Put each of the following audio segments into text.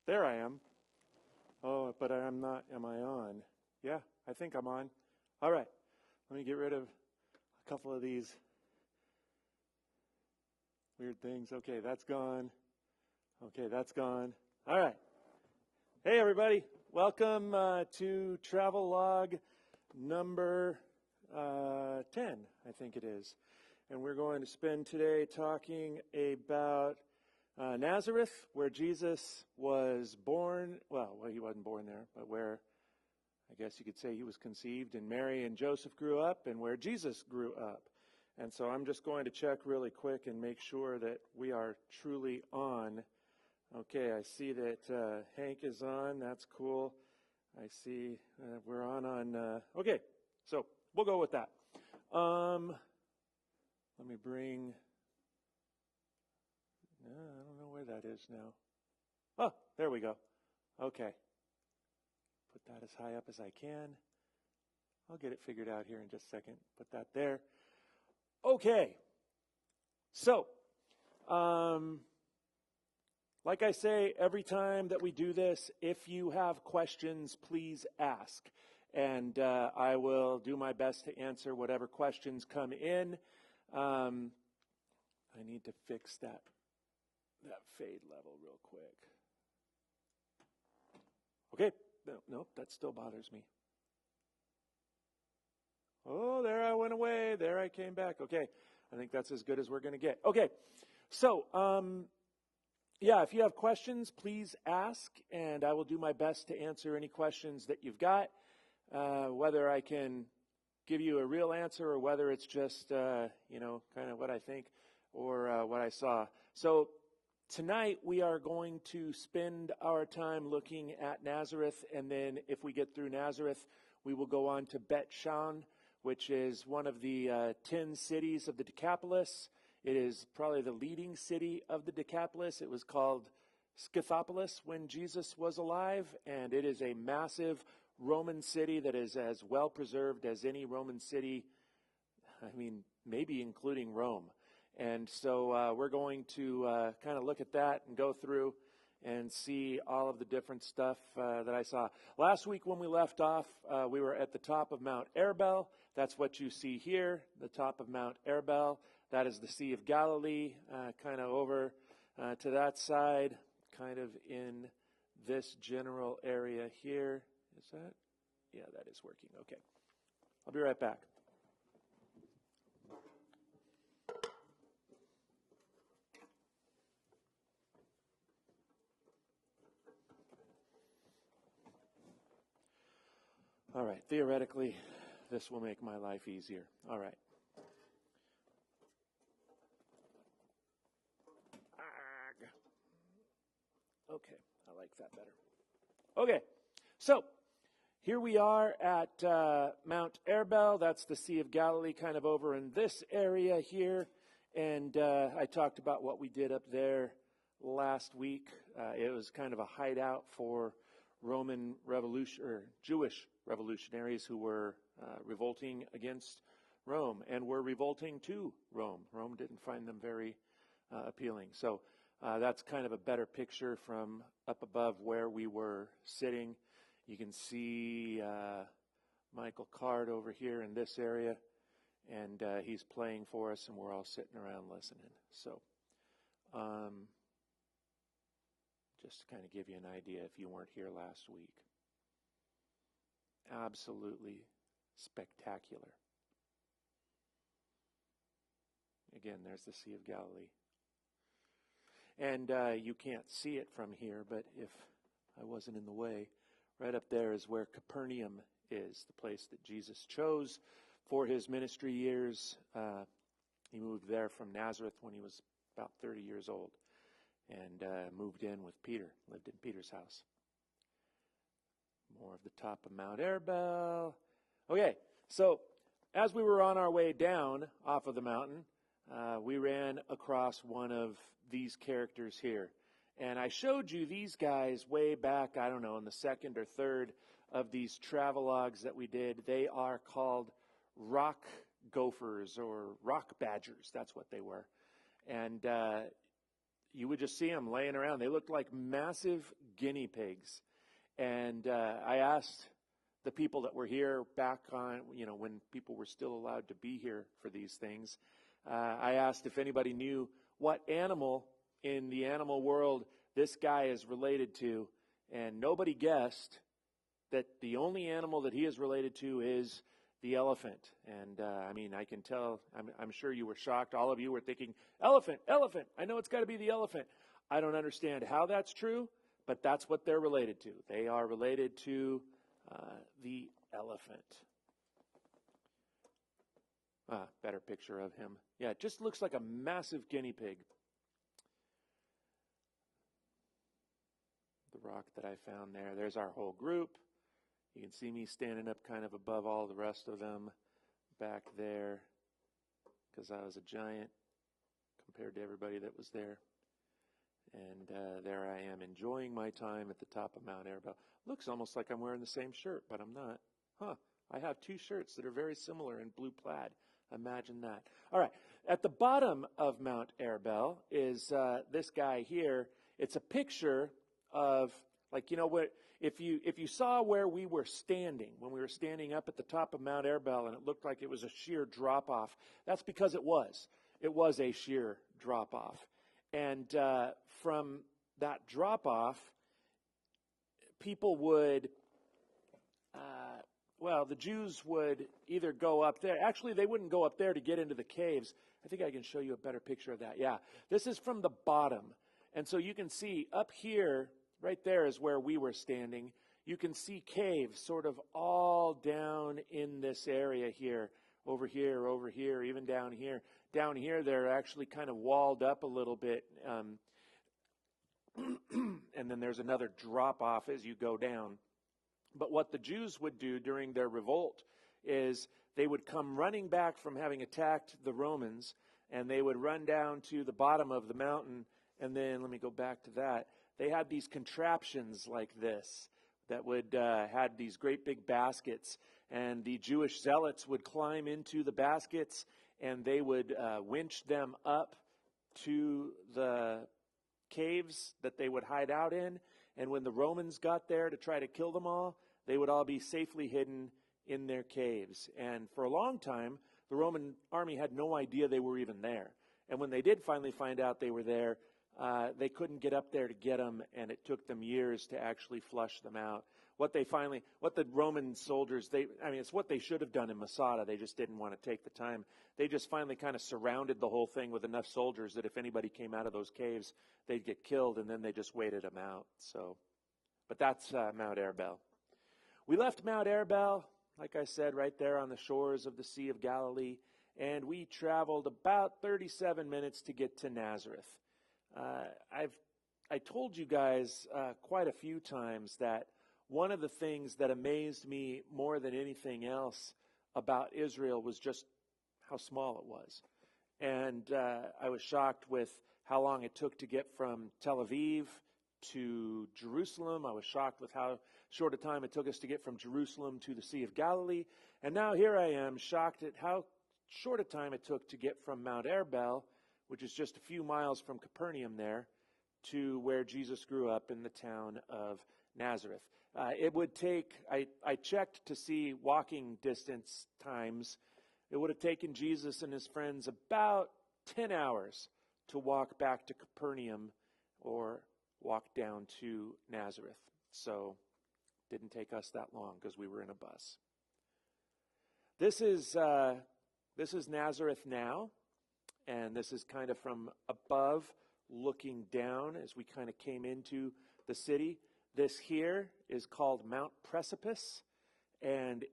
There I am. Oh, but I'm not. Am I on? Yeah, I think I'm on. All right. Let me get rid of a couple of these weird things. Okay, that's gone. Okay, that's gone. All right. Hey, everybody. Welcome to Travel Log number 10, I think it is. And we're going to spend today talking about Nazareth, where Jesus was born. Well, he wasn't born there, but where I guess you could say he was conceived, and Mary and Joseph grew up, and where Jesus grew up. And so I'm just going to check really quick and make sure that we are truly on. Okay, I see that Hank is on. That's cool. I see we're on. Okay, so we'll go with that. Let me bring. I don't know where that is now. Oh, there we go. Okay. Put that as high up as I can. I'll get it figured out here in just a second. Put that there. Okay. So, like I say, every time that we do this, if you have questions, please ask. And I will do my best to answer whatever questions come in. I need to fix that fade level real quick. Okay. Nope, that still bothers me. Oh, there I went away. There I came back. Okay. I think that's as good as we're going to get. Okay. So, yeah, if you have questions, please ask, and I will do my best to answer any questions that you've got, whether I can give you a real answer or whether it's just, kind of what I think or what I saw. So tonight we are going to spend our time looking at Nazareth, and then if we get through Nazareth, we will go on to Bet Shan, which is one of the 10 cities of the Decapolis. It is probably the leading city of the Decapolis. It was called Scythopolis when Jesus was alive, and it is a massive Roman city that is as well preserved as any Roman city, maybe including Rome. And so we're going to kind of look at that and go through and see all of the different stuff that I saw. Last week when we left off, we were at the top of Mount Arbel. That's what you see here, the top of Mount Arbel. That is the Sea of Galilee, kind of over to that side, kind of in this general area here. Is that? Yeah, that is working. Okay. I'll be right back. All right. Theoretically, this will make my life easier. All right. Okay, I like that better. Okay, so here we are at Mount Arbel. That's the Sea of Galilee, kind of over in this area here. And I talked about what we did up there last week. It was kind of a hideout for Roman revolution or Jewish revolutionaries who were revolting against Rome and were revolting to Rome. Rome didn't find them very appealing. So that's kind of a better picture from up above where we were sitting. You can see Michael Card over here in this area, and he's playing for us, and we're all sitting around listening. So just to kind of give you an idea if you weren't here last week. Absolutely spectacular. Again, there's the Sea of Galilee. And you can't see it from here, but if I wasn't in the way, right up there is where Capernaum is, the place that Jesus chose for his ministry years. He moved there from Nazareth when he was about 30 years old and moved in with Peter, lived in Peter's house. More of the top of Mount Arbel. Okay, so as we were on our way down off of the mountain, we ran across one of these characters here. And I showed you these guys way back, I don't know, in the second or third of these travelogues that we did. They are called rock gophers or rock badgers. That's what they were. And you would just see them laying around. They looked like massive guinea pigs. And I asked the people that were here back on, when people were still allowed to be here for these things, I asked if anybody knew what animal in the animal world this guy is related to, and nobody guessed that the only animal that he is related to is the elephant. And I can tell, I'm sure you were shocked. All of you were thinking, elephant, elephant. I know it's got to be the elephant. I don't understand how that's true, but that's what they're related to. They are related to the elephant. Better picture of him. Yeah, it just looks like a massive guinea pig. The rock that I found there. There's our whole group. You can see me standing up kind of above all the rest of them back there because I was a giant compared to everybody that was there. And there I am enjoying my time at the top of Mount Arbel. Looks almost like I'm wearing the same shirt, but I'm not. I have two shirts that are very similar in blue plaid. Imagine that. All right. At the bottom of Mount Arbel is this guy here. It's a picture of, if you saw where we were standing, when we were standing up at the top of Mount Arbel and it looked like it was a sheer drop-off, that's because it was. It was a sheer drop-off. And from that drop-off, people would, the Jews would either go up there. Actually, they wouldn't go up there to get into the caves. I think I can show you a better picture of that. Yeah, this is from the bottom. And so you can see up here, right there is where we were standing. You can see caves sort of all down in this area here, over here, even down here. Down here, they're actually kind of walled up a little bit. And then there's another drop off as you go down. But what the Jews would do during their revolt is they would come running back from having attacked the Romans, and they would run down to the bottom of the mountain. And then, let me go back to that. They had these contraptions like this that would had these great big baskets, and the Jewish zealots would climb into the baskets, and they would winch them up to the caves that they would hide out in. And when the Romans got there to try to kill them all, they would all be safely hidden in their caves. And for a long time, the Roman army had no idea they were even there. And when they did finally find out they were there, they couldn't get up there to get them, and it took them years to actually flush them out. What the Roman soldiers, it's what they should have done in Masada. They just didn't want to take the time. They just finally kind of surrounded the whole thing with enough soldiers that if anybody came out of those caves, they'd get killed, and then they just waited them out. But that's Mount Arbel. We left Mount Arbel, like I said, right there on the shores of the Sea of Galilee, and we traveled about 37 minutes to get to Nazareth. I told you guys quite a few times that one of the things that amazed me more than anything else about Israel was just how small it was. And I was shocked with how long it took to get from Tel Aviv to Jerusalem. I was shocked with how short a time it took us to get from Jerusalem to the Sea of Galilee. And now here I am, shocked at how short a time it took to get from Mount Arbel, which is just a few miles from Capernaum there, to where Jesus grew up in the town of Nazareth. It would take, I checked to see walking distance times. It would have taken Jesus and his friends about 10 hours to walk back to Capernaum or walk down to Nazareth. So it didn't take us that long because we were in a bus. This is Nazareth now, and this is kind of from above looking down as we kind of came into the city. This here is called Mount Precipice, and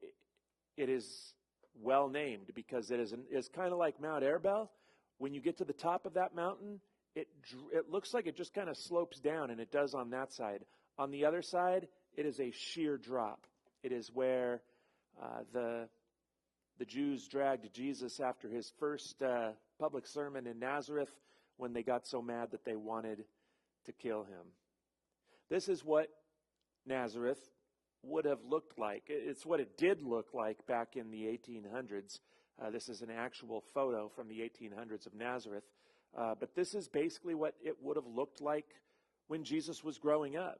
it is well named because it is kind of like Mount Arbel. When you get to the top of that mountain, it looks like it just kind of slopes down, and it does on that side. On the other side, it is a sheer drop. It is where the Jews dragged Jesus after his first public sermon in Nazareth when they got so mad that they wanted to kill him. This is what Nazareth would have looked like. It's what it did look like back in the 1800s. This is an actual photo from the 1800s of Nazareth. But this is basically what it would have looked like when Jesus was growing up.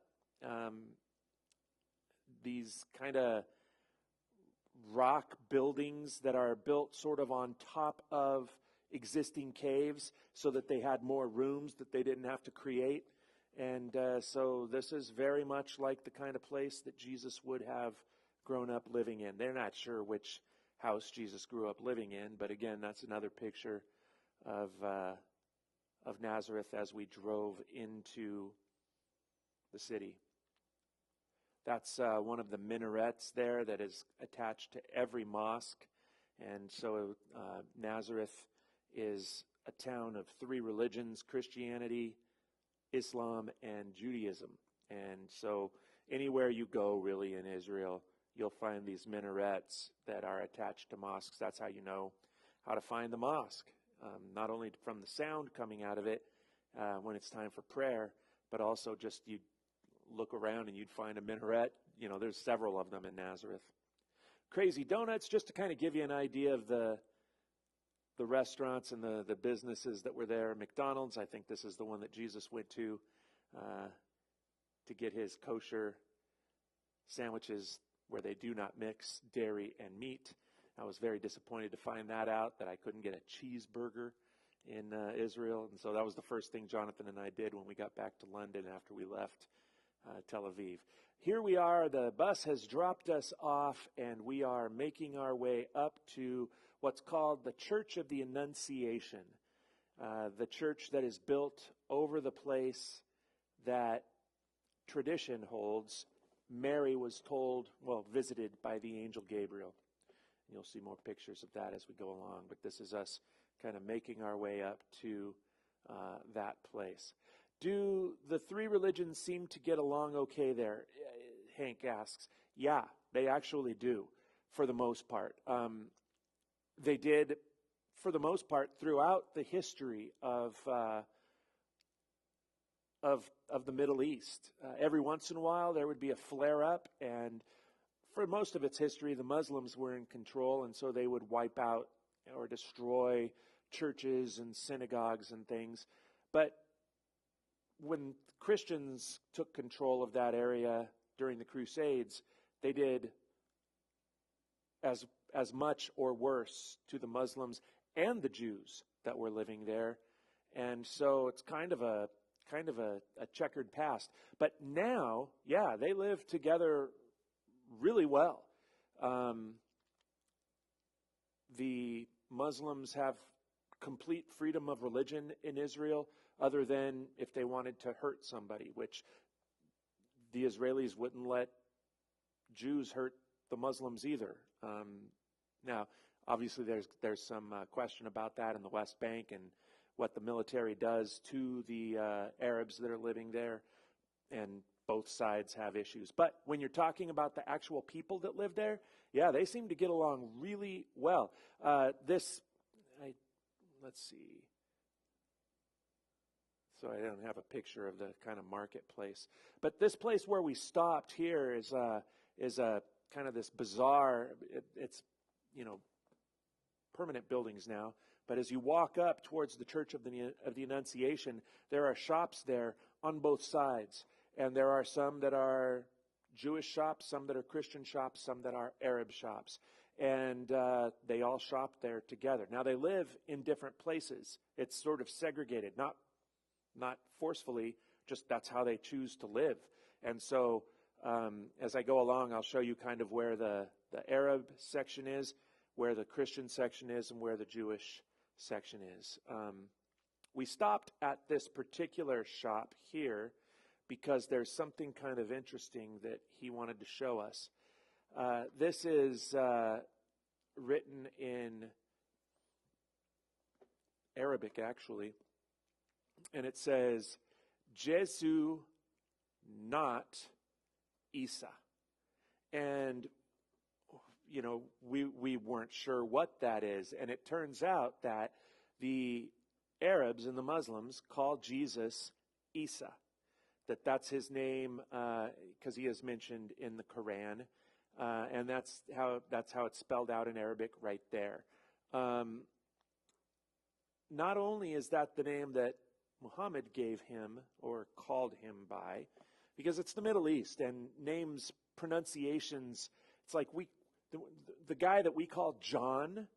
These kind of rock buildings that are built sort of on top of existing caves so that they had more rooms that they didn't have to create. And so this is very much like the kind of place that Jesus would have grown up living in. They're not sure which house Jesus grew up living in, but again, that's another picture of Nazareth as we drove into the city. That's one of the minarets there that is attached to every mosque. And so Nazareth is a town of three religions: Christianity, Islam, and Judaism. And so anywhere you go really in Israel, you'll find these minarets that are attached to mosques. That's how you know how to find the mosque. Not only from the sound coming out of it when it's time for prayer, but also just you look around and you'd find a minaret. You know, there's several of them in Nazareth. Crazy Donuts, just to kind of give you an idea of the restaurants and the businesses that were there. McDonald's, I think this is the one that Jesus went to get his kosher sandwiches where they do not mix dairy and meat. I was very disappointed to find that out, that I couldn't get a cheeseburger in Israel. And so that was the first thing Jonathan and I did when we got back to London after we left Tel Aviv. Here we are. The bus has dropped us off, and we are making our way up to what's called the Church of the Annunciation, the church that is built over the place that tradition holds Mary was visited by the angel Gabriel. And you'll see more pictures of that as we go along, but this is us kind of making our way up to that place. Do the three religions seem to get along okay there? Hank asks. Yeah, they actually do, for the most part. They did, for the most part, throughout the history of the Middle East. Every once in a while, there would be a flare-up, and for most of its history, the Muslims were in control, and so they would wipe out or destroy churches and synagogues and things. But when Christians took control of that area during the Crusades, they did as much or worse to the Muslims and the Jews that were living there. And so it's kind of a checkered past. But now, yeah, they live together really well. The Muslims have complete freedom of religion in Israel, other than if they wanted to hurt somebody, which the Israelis wouldn't let Jews hurt the Muslims either. Now, obviously, there's some question about that in the West Bank and what the military does to the Arabs that are living there, and both sides have issues. But when you're talking about the actual people that live there, yeah, they seem to get along really well. Let's see. So I don't have a picture of the kind of marketplace. But this place where we stopped here is a kind of this bizarre, it's, permanent buildings now. But as you walk up towards the Church of the Annunciation, there are shops there on both sides. And there are some that are Jewish shops, some that are Christian shops, some that are Arab shops. And they all shop there together. Now, they live in different places. It's sort of segregated, not forcefully, just that's how they choose to live. And so as I go along, I'll show you kind of where the Arab section is, where the Christian section is, and where the Jewish section is. We stopped at this particular shop here because there's something kind of interesting that he wanted to show us. This is written in Arabic, actually, and it says, Jesu, not Isa. And, we weren't sure what that is, and it turns out that the Arabs and the Muslims call Jesus Isa, that's his name because he is mentioned in the Quran. And that's how it's spelled out in Arabic right there. not only is that the name that Muhammad gave him or called him by, because it's the Middle East and names, pronunciations, it's like the guy that we call John,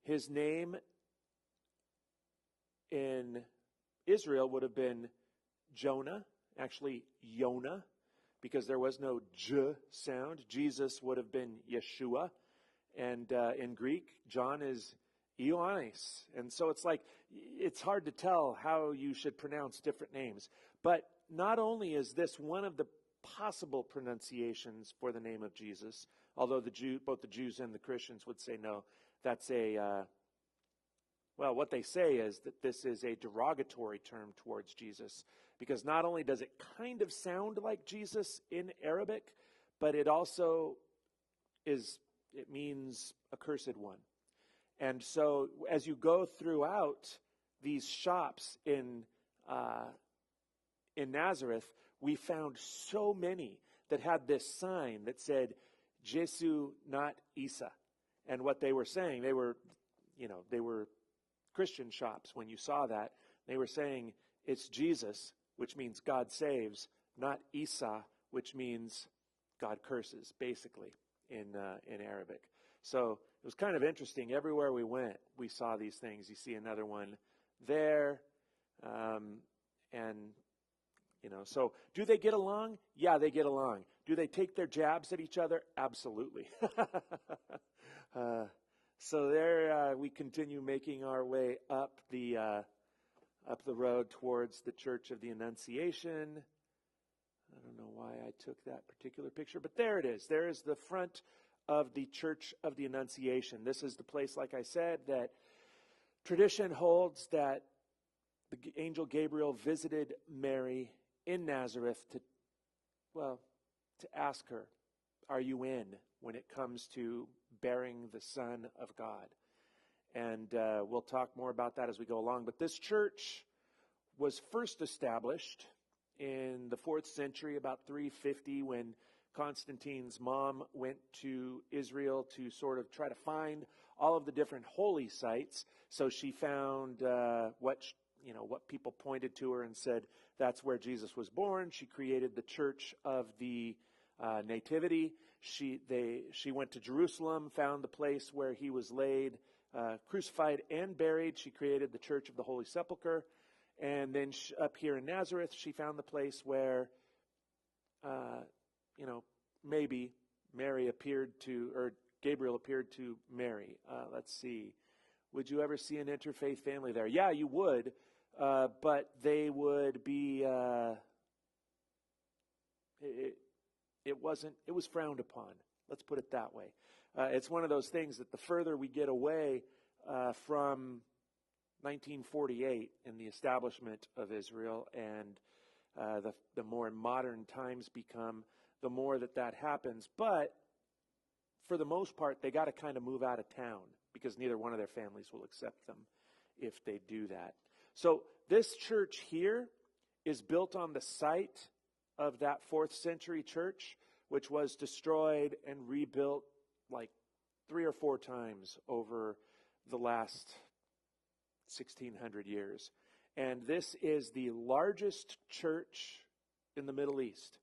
his name in Israel would have been Jonah, actually Yonah, because there was no J sound. Jesus would have been Yeshua. And in Greek, John is Ioannis. And so it's hard to tell how you should pronounce different names. But not only is this one of the possible pronunciations for the name of Jesus, although both the Jews and the Christians would say no, that's what they say is that this is a derogatory term towards Jesus, because not only does it kind of sound like Jesus in Arabic, but it also it means accursed one. And so as you go throughout these shops in Nazareth, we found so many that had this sign that said, Jesu, not Isa. And what they were saying, they were Christian shops. When you saw that, they were saying it's Jesus, which means God saves, not Isa, which means God curses, basically, in Arabic. So it was kind of interesting. Everywhere we went, we saw these things. You see another one there. So do they get along? Yeah, they get along. Do they take their jabs at each other? Absolutely. So there we continue making our way up the road towards the Church of the Annunciation. I don't know why I took that particular picture, but there it is. There is the front of the Church of the Annunciation. This is the place, like I said, that tradition holds that the angel Gabriel visited Mary in Nazareth to ask her, are you in when it comes to bearing the Son of God? And we'll talk more about that as we go along. But this church was first established in the 4th century, about 350, when Constantine's mom went to Israel to sort of try to find all of the different holy sites. So she found what people pointed to her and said, that's where Jesus was born. She created the Church of the Nativity. She went to Jerusalem, found the place where he was laid, crucified and buried. She created the Church of the Holy Sepulchre. And then up here in Nazareth, she found the place where, maybe Gabriel appeared to Mary. Let's see. Would you ever see an interfaith family there? Yeah, you would. But they would be, it was frowned upon. Let's put it that way. It's one of those things that the further we get away from 1948 and the establishment of Israel, and the more modern times become, the more that happens. But for the most part, they got to kind of move out of town, because neither one of their families will accept them if they do that. So this church here is built on the site of that 4th century church, which was destroyed and rebuilt like 3 or 4 times over the last 1,600 years. And this is the largest church in the Middle East.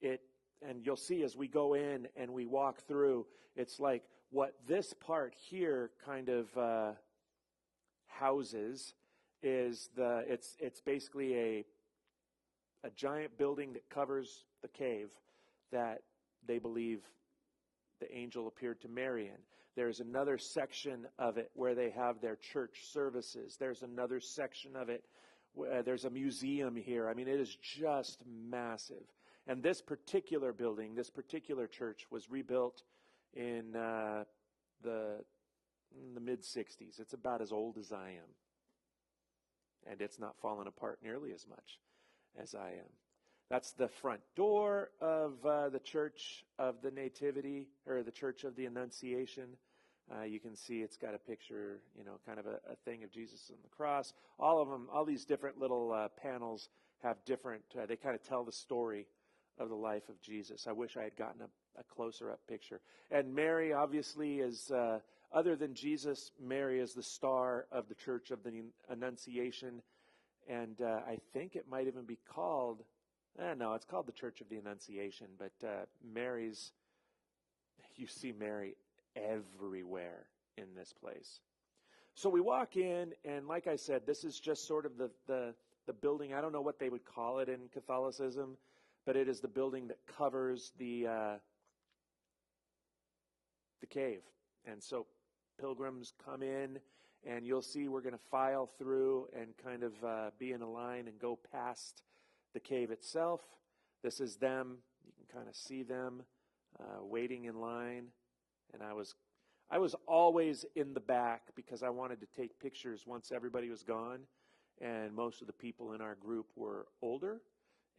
And you'll see as we go in and we walk through, it's like what this part here kind of houses is it's basically a giant building that covers the cave that they believe the angel appeared to Mary in. There's another section of it where they have their church services. There's another section of it where there's a museum here. I mean, it is just massive. And this particular building, this particular church was rebuilt in the mid-60s. It's about as old as I am. And it's not fallen apart nearly as much as I am. That's the front door of the Church of the Nativity, or the Church of the Annunciation. You can see it's got a picture, kind of a thing of Jesus on the cross. All of them, all these different little panels have different, they kind of tell the story of the life of Jesus. I wish I had gotten a closer up picture. And Mary obviously is other than Jesus, Mary is the star of the Church of the Annunciation. And I think it might even be called, no, it's called the Church of the Annunciation. But you see Mary everywhere in this place. So we walk in, and like I said, this is just sort of the building. I don't know what they would call it in Catholicism, but it is the building that covers the cave. And so pilgrims come in, and you'll see we're going to file through and kind of be in a line and go past the cave itself. This is them. You can kind of see them waiting in line. And I was always in the back because I wanted to take pictures once everybody was gone. And most of the people in our group were older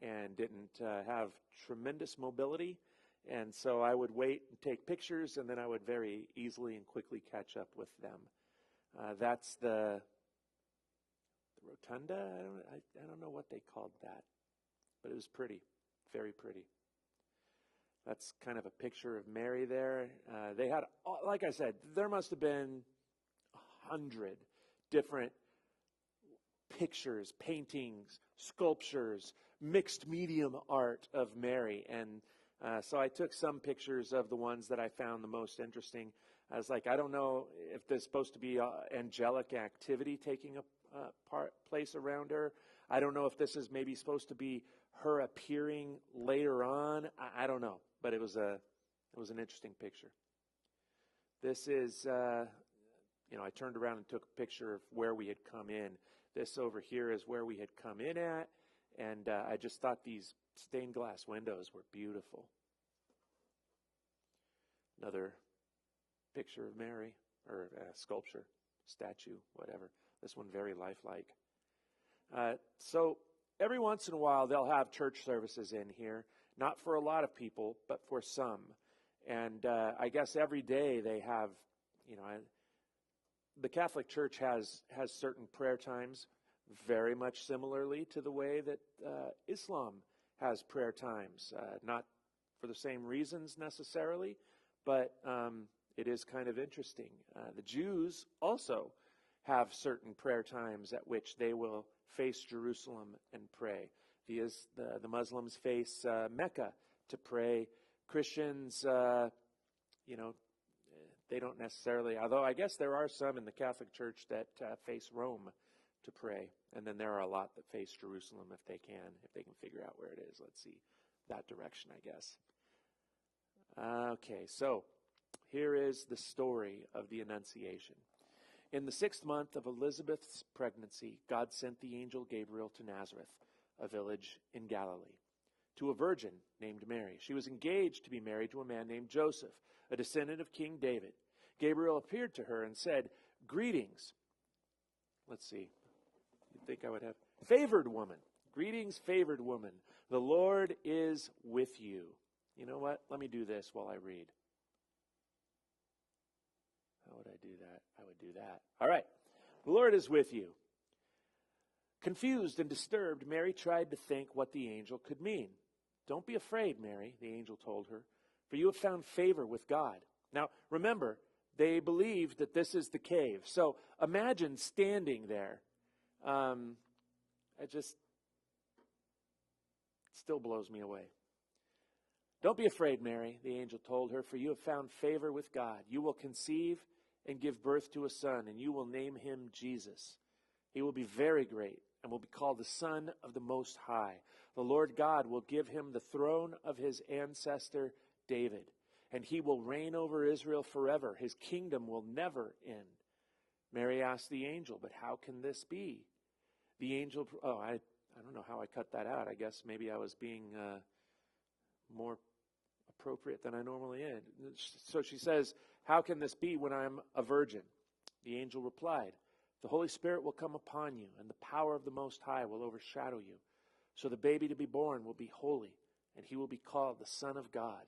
and didn't have tremendous mobility. And so I would wait and take pictures, and then I would very easily and quickly catch up with them. That's the rotunda. I don't know what they called that, but it was pretty, very pretty. That's kind of a picture of Mary there. They had, like I said, there must have been 100 different pictures, paintings, sculptures, mixed medium art of Mary. And so I took some pictures of the ones that I found the most interesting. I was like, I don't know if there's supposed to be angelic activity taking a place around her. I don't know if this is maybe supposed to be her appearing later on. I don't know, but it was an interesting picture. This is, I turned around and took a picture of where we had come in. This over here is where we had come in at, and I just thought these stained glass windows were beautiful. Another picture of Mary, or sculpture, statue, whatever. This one very lifelike. So every once in a while they'll have church services in here, not for a lot of people, but for some. And I guess every day they have, the Catholic Church has certain prayer times, very much similarly to the way that Islam has prayer times. Not for the same reasons necessarily, but it is kind of interesting. The Jews also have certain prayer times at which they will face Jerusalem and pray. The Muslims face Mecca to pray. Christians, they don't necessarily, although I guess there are some in the Catholic Church that face Rome to pray. And then there are a lot that face Jerusalem if they can figure out where it is. Let's see, that direction, I guess. Okay, so here is the story of the Annunciation. In the 6th month of Elizabeth's pregnancy, God sent the angel Gabriel to Nazareth, a village in Galilee, to a virgin named Mary. She was engaged to be married to a man named Joseph, a descendant of King David. Gabriel appeared to her and said, "Greetings." Let's see. You'd think I would have. "Favored woman. Greetings, favored woman. The Lord is with you." You know what? Let me do this while I read. How would I do that? I would do that. All right. "The Lord is with you." Confused and disturbed, Mary tried to think what the angel could mean. "Don't be afraid, Mary," the angel told her, "for you have found favor with God." Now, remember, they believed that this is the cave. So imagine standing there. It still blows me away. "Don't be afraid, Mary," the angel told her, "for you have found favor with God. You will conceive and give birth to a son, and you will name him Jesus. He will be very great and will be called the Son of the Most High. The Lord God will give him the throne of his ancestor David, and he will reign over Israel forever. His kingdom will never end." Mary asked the angel, "But how can this be?" The angel, I don't know how I cut that out. I guess maybe I was being more appropriate than I normally am. So she says, "How can this be when I'm a virgin?" The angel replied, "The Holy Spirit will come upon you, and the power of the Most High will overshadow you. So the baby to be born will be holy, and he will be called the Son of God."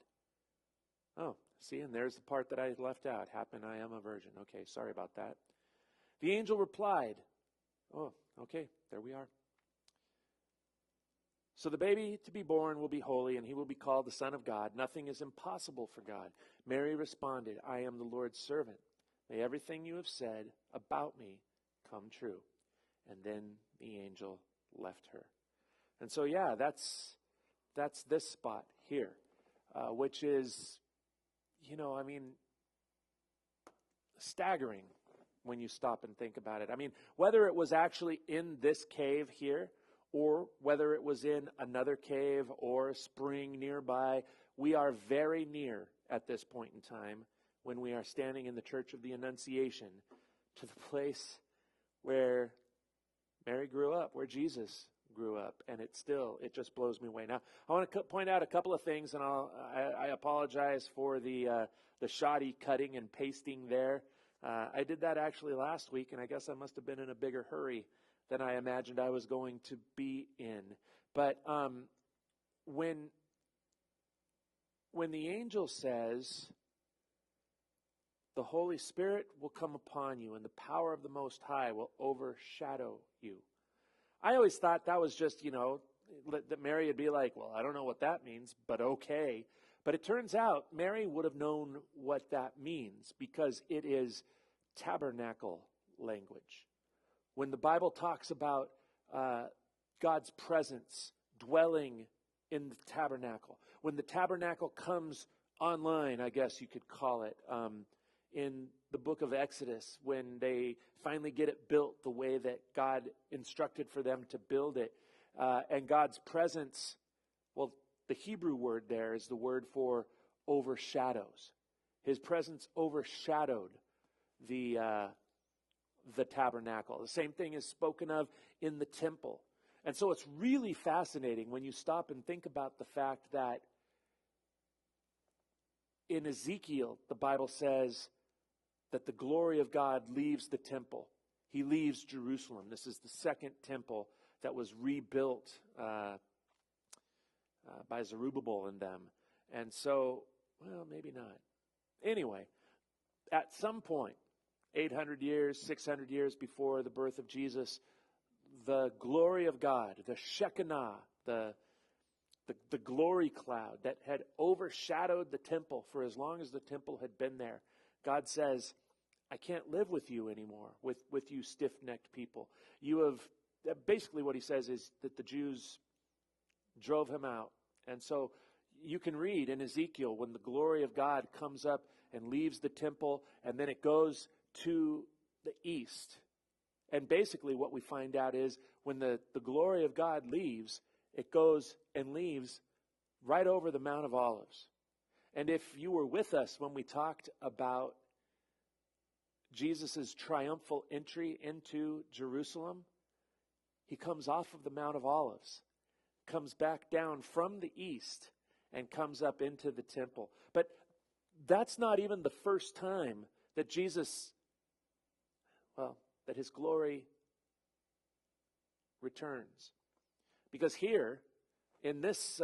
Oh, see, and there's the part that I left out. "Happen I am a virgin." Okay, sorry about that. The angel replied, "Oh, okay, there we are. So the baby to be born will be holy, and he will be called the Son of God. Nothing is impossible for God." Mary responded, "I am the Lord's servant. May everything you have said about me come true. And then the angel left her. And so, yeah, that's this spot here, which is, staggering when you stop and think about it. I mean, whether it was actually in this cave here, or whether it was in another cave or a spring nearby, we are very near at this point in time when we are standing in the Church of the Annunciation to the place where Mary grew up, where Jesus grew up, and it just blows me away. Now, I want to point out a couple of things, and I apologize for the shoddy cutting and pasting there. I did that actually last week, and I guess I must have been in a bigger hurry than I imagined I was going to be in. But when the angel says, the Holy Spirit will come upon you, and the power of the Most High will overshadow you. I always thought that was just, that Mary would be like, well, I don't know what that means, but okay. But it turns out Mary would have known what that means because it is tabernacle language. When the Bible talks about God's presence dwelling in the tabernacle, when the tabernacle comes online, I guess you could call it, in the book of Exodus, when they finally get it built the way that God instructed for them to build it, and God's presence, well, the Hebrew word there is the word for overshadows. His presence overshadowed the tabernacle. The same thing is spoken of in the temple. And so it's really fascinating when you stop and think about the fact that in Ezekiel, the Bible says that the glory of God leaves the temple. He leaves Jerusalem. This is the second temple that was rebuilt by Zerubbabel and them. And so, well, maybe not. Anyway, at some point, 800 years, 600 years before the birth of Jesus, the glory of God, the Shekinah, the glory cloud that had overshadowed the temple for as long as the temple had been there, God says, I can't live with you anymore, with you stiff-necked people. You have, basically what he says is that the Jews drove him out. And so you can read in Ezekiel when the glory of God comes up and leaves the temple, and then it goes to the east. And basically what we find out is when the glory of God leaves, it goes and leaves right over the Mount of Olives. And if you were with us when we talked about Jesus' triumphal entry into Jerusalem, he comes off of the Mount of Olives, comes back down from the east, and comes up into the temple. But that's not even the first time that that his glory returns. Because here, in this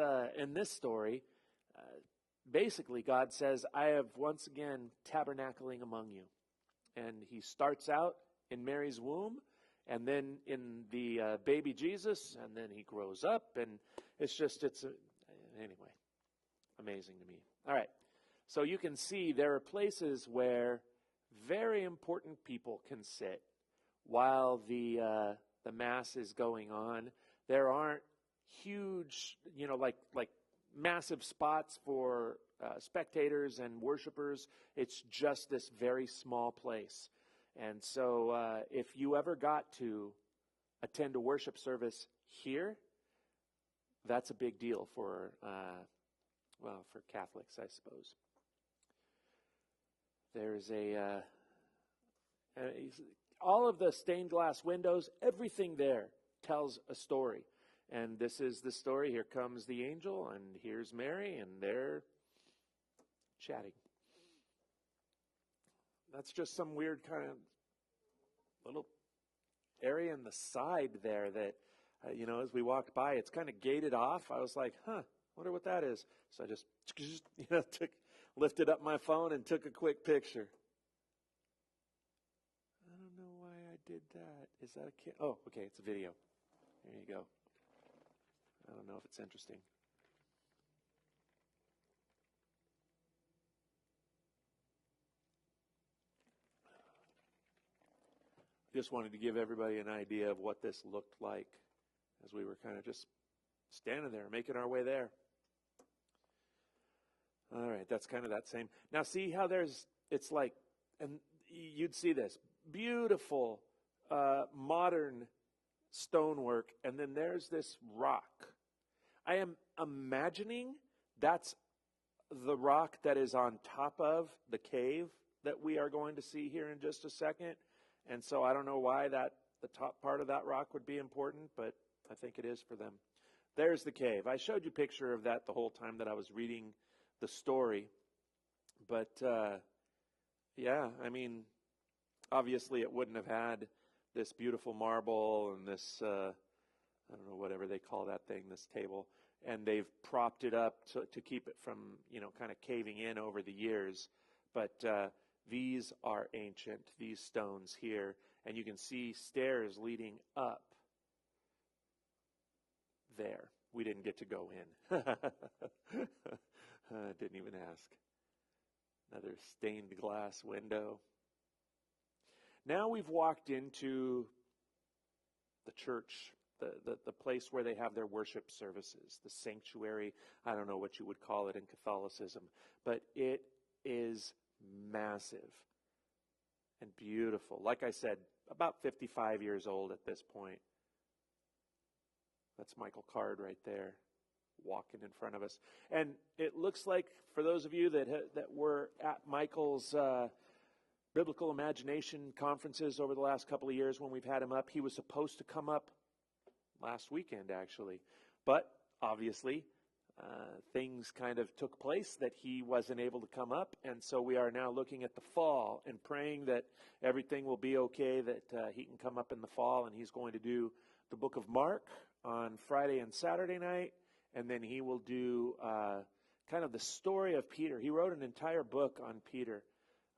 story, basically God says, I have once again tabernacling among you. And he starts out in Mary's womb, and then in the baby Jesus, and then he grows up, and anyway, amazing to me. All right, so you can see there are places where very important people can sit while the Mass is going on. There aren't huge, like massive spots for spectators and worshipers. It's just this very small place. And so if you ever got to attend a worship service here, that's a big deal for Catholics, I suppose. There's all of the stained glass windows, everything there tells a story. And this is the story. Here comes the angel, and here's Mary, and they're chatting. That's just some weird kind of little area in the side there that, as we walked by, it's kind of gated off. I was like, wonder what that is. So I just, lifted up my phone and took a quick picture. I don't know why I did that. Is that a kid? Oh, okay, it's a video. There you go. I don't know if it's interesting. Just wanted to give everybody an idea of what this looked like as we were kind of just standing there, making our way there. All right, that's kind of that same. Now see how it's like, and you'd see this, beautiful modern stonework, and then there's this rock. I am imagining that's the rock that is on top of the cave that we are going to see here in just a second. And so I don't know why the top part of that rock would be important, but I think it is for them. There's the cave. I showed you a picture of that the whole time that I was reading the story. But, yeah, I mean, obviously it wouldn't have had this beautiful marble and this, I don't know, whatever they call that thing, this table. And they've propped it up to keep it from, kind of caving in over the years. But these are ancient, these stones here. And you can see stairs leading up there. We didn't get to go in. Didn't even ask. Another stained glass window. Now we've walked into the church, the place where they have their worship services, the sanctuary. I don't know what you would call it in Catholicism, but it is massive and beautiful. Like I said, about 55 years old at this point. That's Michael Card right there, walking in front of us. And it looks like, for those of you that were at Michael's Biblical Imagination conferences over the last couple of years when we've had him up, he was supposed to come up last weekend, actually. But, obviously, things kind of took place that he wasn't able to come up. And so we are now looking at the fall and praying that everything will be okay, that he can come up in the fall. And he's going to do the book of Mark on Friday and Saturday night. And then he will do kind of the story of Peter. He wrote an entire book on Peter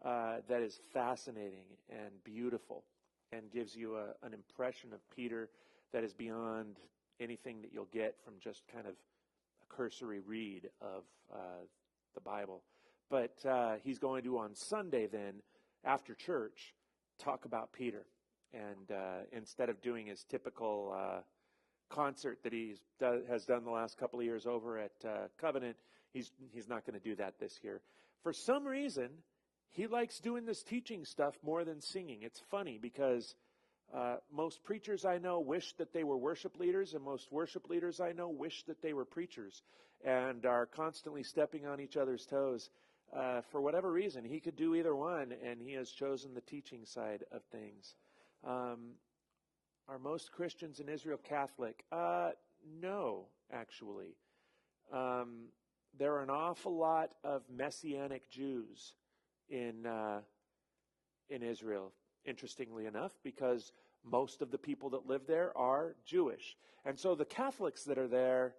that is fascinating and beautiful and gives you an impression of Peter that is beyond anything that you'll get from just kind of a cursory read of the Bible. But he's going to, on Sunday then, after church, talk about Peter. And instead of doing his typical concert that has done the last couple of years over at Covenant, he's not going to do that this year. For some reason, he likes doing this teaching stuff more than singing. It's funny because most preachers I know wish that they were worship leaders, and most worship leaders I know wish that they were preachers and are constantly stepping on each other's toes. For whatever reason, he could do either one, and he has chosen the teaching side of things. Are most Christians in Israel Catholic? No, actually. There are an awful lot of Messianic Jews in Israel, interestingly enough, because most of the people that live there are Jewish. And so the Catholics that are there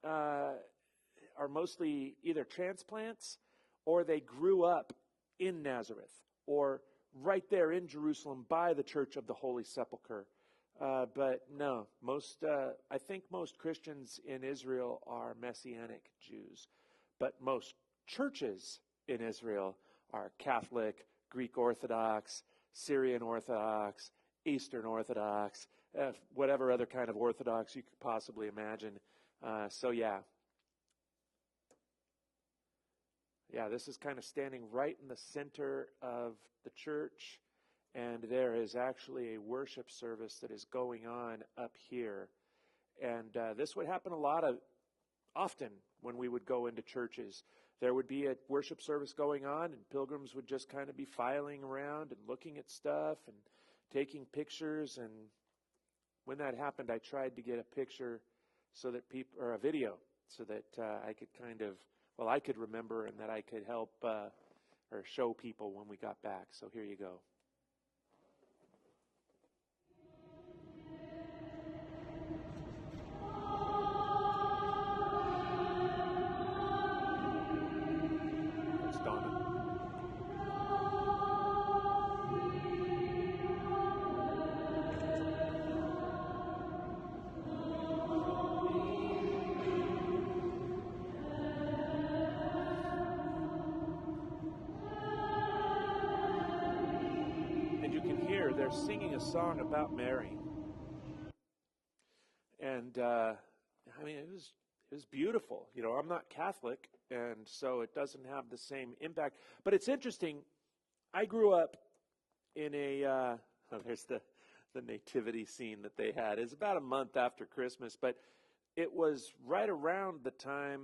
are mostly either transplants or they grew up in Nazareth or right there in Jerusalem by the Church of the Holy Sepulchre. But no, I think most Christians in Israel are Messianic Jews. But most churches in Israel are Catholic, Greek Orthodox, Syrian Orthodox, Eastern Orthodox, whatever other kind of Orthodox you could possibly imagine. So yeah. Yeah, this is kind of standing right in the center of the church, and there is actually a worship service that is going on up here. And this would happen often when we would go into churches. There would be a worship service going on, and pilgrims would just kind of be filing around and looking at stuff and taking pictures. And when that happened, I tried to get a picture or a video so that I could I could remember and that I could help or show people when we got back. So here you go. That's Donna. they're singing a song about Mary. And I mean, it was beautiful. You know, I'm not Catholic, and so it doesn't have the same impact. But it's interesting. I grew up in a there's the nativity scene that they had. It's about a month after Christmas, but it was right around the time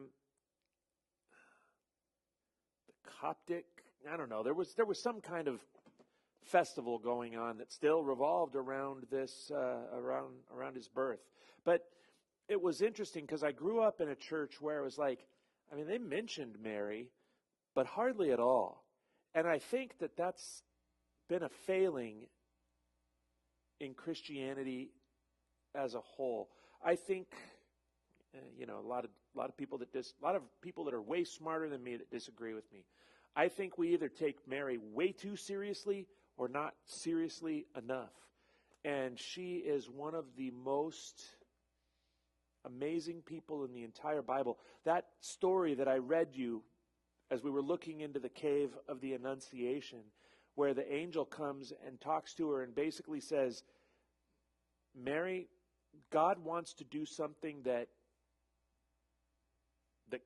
the Coptic. I don't know. There was some kind of festival going on that still revolved around this around his birth. But it was interesting because I grew up in a church where it was like, I mean, they mentioned Mary, but hardly at all. And I think that that's been a failing in Christianity as a whole. I think, you know, a lot of people that are way smarter than me that disagree with me. I think we either take Mary way too seriously or not seriously enough. And she is one of the most amazing people in the entire Bible. That story that I read you as we were looking into the cave of the Annunciation, where the angel comes and talks to her and basically says, Mary, God wants to do something that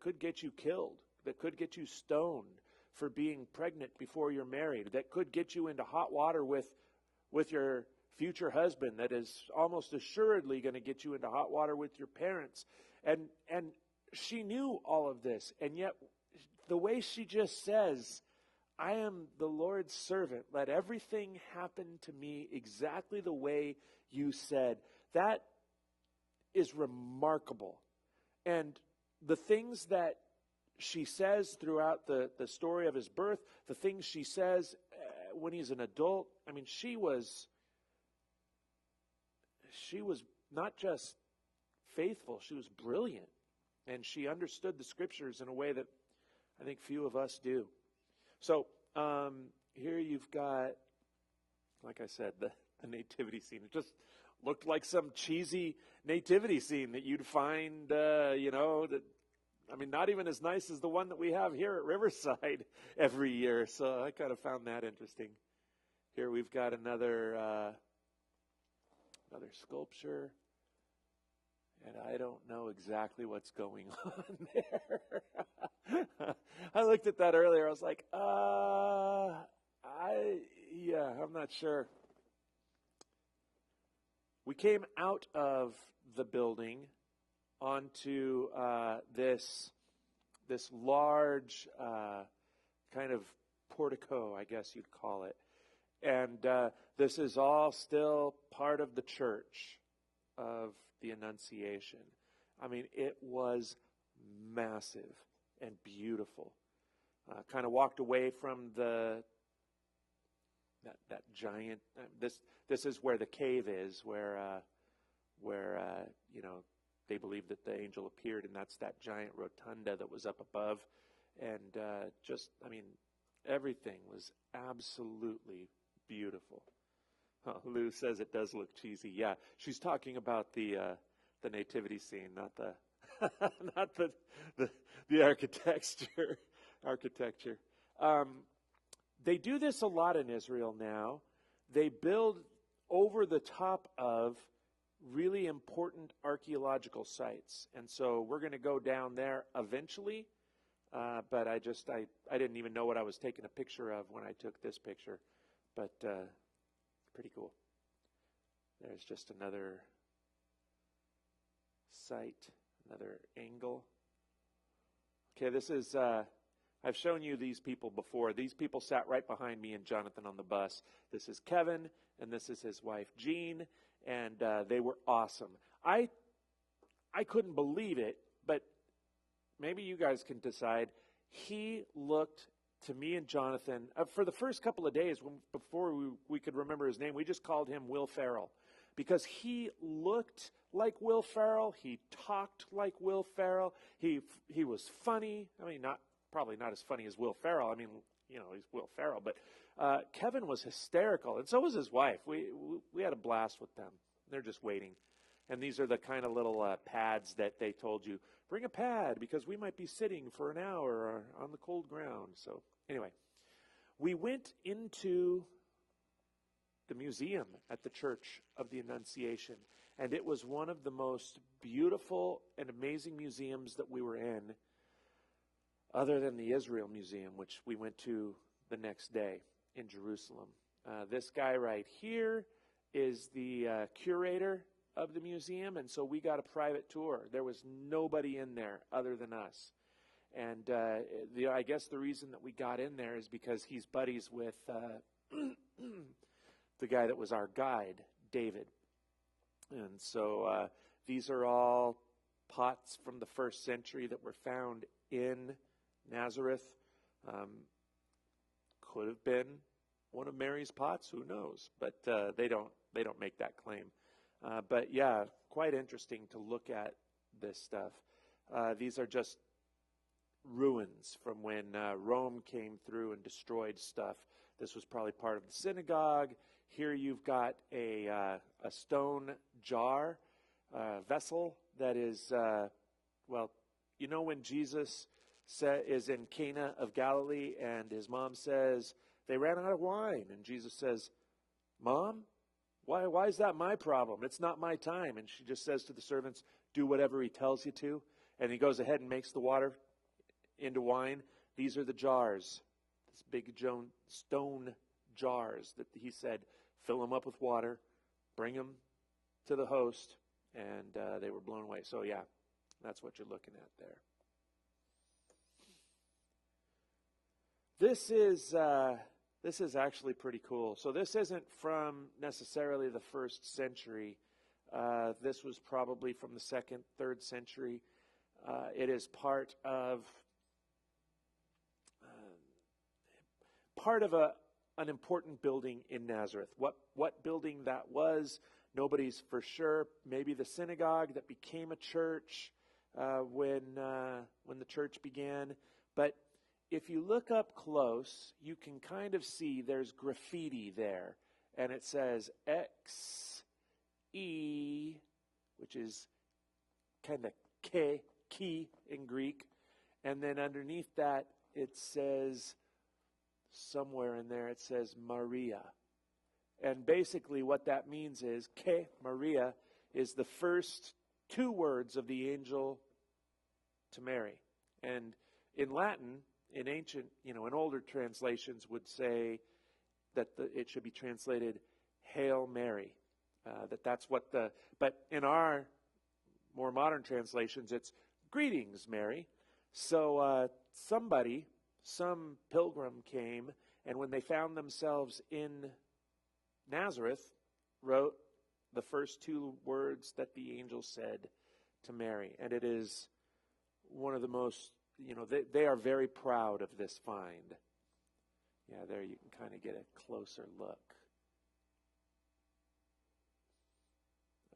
could get you killed, that could get you stoned for being pregnant before you're married, that could get you into hot water with your future husband, that is almost assuredly going to get you into hot water with your parents. And she knew all of this, and yet the way she just says, I am the Lord's servant, let everything happen to me exactly the way you said, that is remarkable. And the things that she says throughout the story of his birth, the things she says when he's an adult, I mean, she was not just faithful, she was brilliant. And she understood the scriptures in a way that I think few of us do. So here you've got, like I said, the nativity scene. It just looked like some cheesy nativity scene that you'd find, not even as nice as the one that we have here at Riverside every year. So I kind of found that interesting. Here we've got another sculpture. And I don't know exactly what's going on there. I looked at that earlier. I was like, I'm not sure. We came out of the building onto this large kind of portico, I guess you'd call it. And this is all still part of the church of the Annunciation. I mean, it was massive and beautiful. Kind of walked away from that giant. This is where the cave is, where they believe that the angel appeared, and that's that giant rotunda that was up above, and everything was absolutely beautiful. Lou says it does look cheesy. Yeah, she's talking about the nativity scene, not the architecture. They do this a lot in Israel now. They build over the top of really important archaeological sites, and so we're going to go down there eventually. But I didn't even know what I was taking a picture of when I took this picture, but. Pretty cool. There's just another site, another angle. Okay, this is, I've shown you these people before. These people sat right behind me and Jonathan on the bus. This is Kevin, and this is his wife, Jean, and they were awesome. I couldn't believe it, but maybe you guys can decide. He looked to me and Jonathan, for the first couple of days, before we could remember his name, we just called him Will Ferrell. Because he looked like Will Ferrell, he talked like Will Ferrell, he was funny. I mean, probably not as funny as Will Ferrell. I mean, he's Will Ferrell. But Kevin was hysterical, and so was his wife. We had a blast with them. They're just waiting. And these are the kind of little pads that they told you, bring a pad because we might be sitting for an hour on the cold ground. So anyway, we went into the museum at the Church of the Annunciation. And it was one of the most beautiful and amazing museums that we were in, other than the Israel Museum, which we went to the next day in Jerusalem. This guy right here is the curator of the museum, and so we got a private tour. There was nobody in there other than us. And I guess the reason that we got in there is because he's buddies with the guy that was our guide, David. And so these are all pots from the first century that were found in Nazareth. Could have been one of Mary's pots, who knows? But they don't make that claim. But yeah, quite interesting to look at this stuff. These are just ruins from when Rome came through and destroyed stuff. This was probably part of the synagogue. Here you've got a stone jar, vessel that is, you know when Jesus is in Cana of Galilee and his mom says, they ran out of wine. And Jesus says, Mom, why is that my problem? It's not my time. And she just says to the servants, do whatever he tells you to. And he goes ahead and makes the water into wine. These are the jars, this big stone jars that he said, fill them up with water, bring them to the host, and they were blown away. So yeah, that's what you're looking at there. This is actually pretty cool. So this isn't from necessarily the first century. This was probably from the 2nd, 3rd century. It is part of an important building in Nazareth. What building that was, nobody's for sure. Maybe the synagogue that became a church when the church began. But if you look up close, you can kind of see there's graffiti there. And it says X-E, which is kind of key in Greek. And then underneath that, it says, somewhere in there, it says Maria. And basically what that means is, Ke Maria is the first 2 words of the angel to Mary. And in Latin, in ancient, in older translations would say that it should be translated Hail Mary. That's what but in our more modern translations, it's Greetings, Mary. So some pilgrim came, and when they found themselves in Nazareth, wrote the first 2 words that the angel said to Mary. And it is one of the most, they are very proud of this find. Yeah, there you can kind of get a closer look.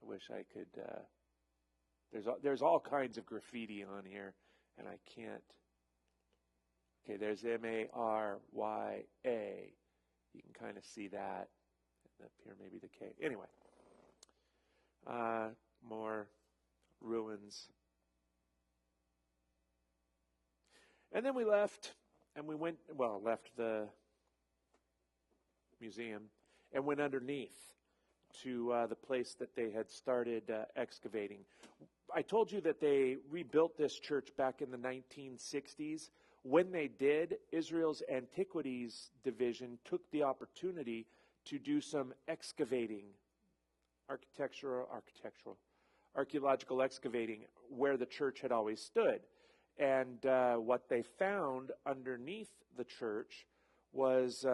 I wish I could, there's all kinds of graffiti on here, and I can't. Okay, there's Marya. You can kind of see that. And up here, maybe the K. Anyway, more ruins. And then we left, and we left the museum and went underneath to the place that they had started excavating. I told you that they rebuilt this church back in the 1960s. When they did, Israel's Antiquities Division took the opportunity to do some excavating, archaeological excavating where the church had always stood. And what they found underneath the church was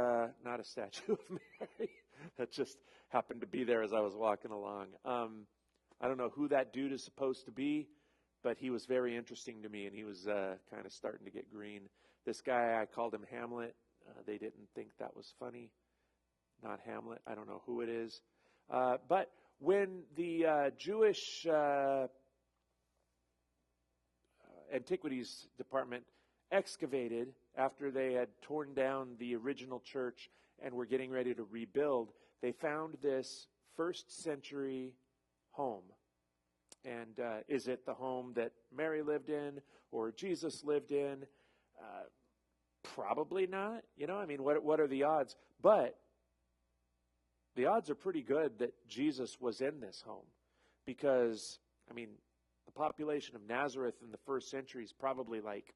not a statue of Mary. That just happened to be there as I was walking along. I don't know who that dude is supposed to be, but he was very interesting to me, and he was kind of starting to get green. This guy, I called him Hamlet. They didn't think that was funny. Not Hamlet. I don't know who it is. But when the Jewish Antiquities Department excavated after they had torn down the original church and were getting ready to rebuild, they found this 1st century home. And is it the home that Mary lived in or Jesus lived in? Probably not. What are the odds? But the odds are pretty good that Jesus was in this home because, I mean, the population of Nazareth in the first century is probably like